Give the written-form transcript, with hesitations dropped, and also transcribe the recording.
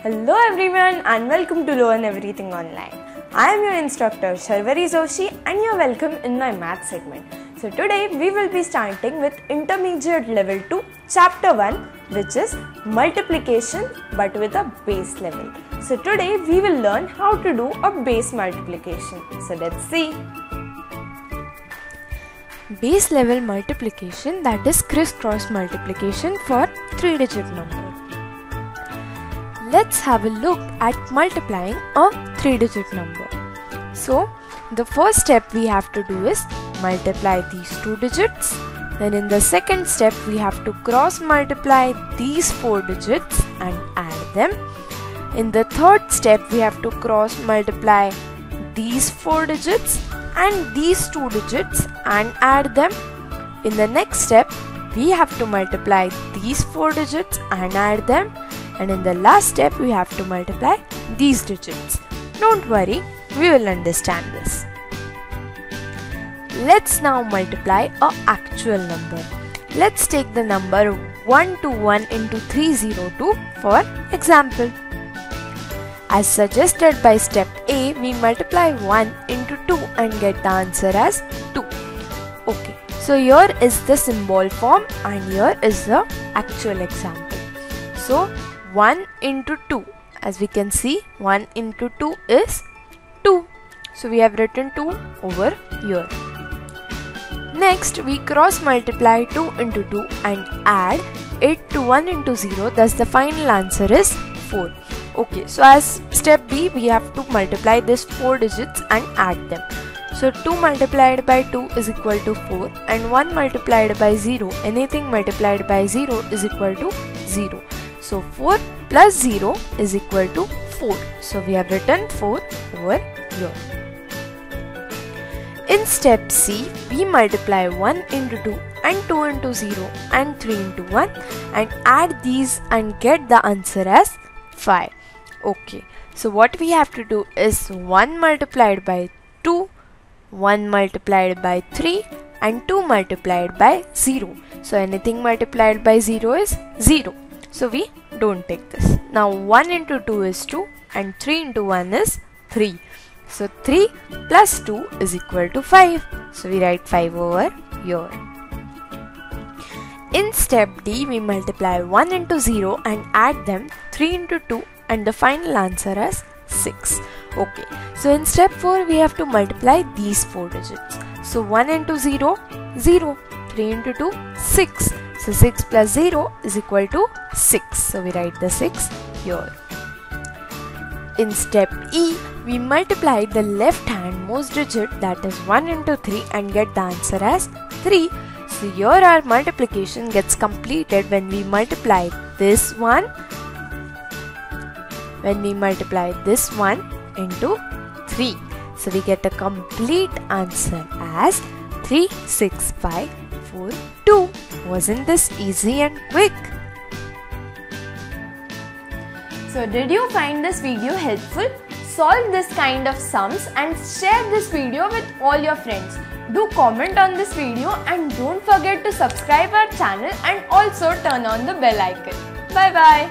Hello everyone and welcome to Learn Everything Online. I am your instructor Sharvari Joshi and you are welcome in my math segment. So today we will be starting with Intermediate Level 2 Chapter 1, which is Multiplication but with a base level. So today we will learn how to do a base multiplication. So let's see. Base level multiplication, that is crisscross multiplication for 3-digit number. Let's have a look at multiplying a 3-digit number. So the first step we have to do is multiply these 2 digits. Then in the second step we have to cross multiply these 4 digits and add them. In the third step we have to cross multiply these 4 digits and these 2 digits and add them. In the next step we have to multiply these 4 digits and add them, and in the last step we have to multiply these digits. Don't worry, we will understand this. Let's now multiply a actual number. Let's take the number 121 into 302 for example. As suggested by step A, we multiply 1 into 2 and get the answer as 2. Okay, so here is the symbol form and here is the actual example. So 1 into 2, as we can see, 1 into 2 is 2. So we have written 2 over here. Next, we cross multiply 2 into 2 and add 8 to 1 into 0, thus the final answer is 4. Okay, so as step B, we have to multiply these 4 digits and add them. So 2 multiplied by 2 is equal to 4 and 1 multiplied by 0, anything multiplied by 0 is equal to 0. So 4 plus 0 is equal to 4. So we have written 4 over here. In step C, we multiply 1 into 2 and 2 into 0 and 3 into 1 and add these and get the answer as 5. Okay, so what we have to do is 1 multiplied by 2, 1 multiplied by 3 and 2 multiplied by 0. So anything multiplied by 0 is 0. So we don't take this. Now 1 into 2 is 2 and 3 into 1 is 3. So 3 plus 2 is equal to 5. So we write 5 over here. In step D, we multiply 1 into 0 and add them, 3 into 2 and the final answer is 6. Okay, so in step 4 we have to multiply these 4 digits. So 1 into 0, 0, 3 into 2, 6. So 6 plus 0 is equal to 6. So we write the 6 here. In step E, we multiply the left hand most digit, that is 1 into 3 and get the answer as 3. So here our multiplication gets completed when we multiply this one, into 3. So we get a complete answer as 36542. Wasn't this easy and quick? So did you find this video helpful? Solve this kind of sums and share this video with all your friends. Do comment on this video and don't forget to subscribe our channel and also turn on the bell icon. Bye bye.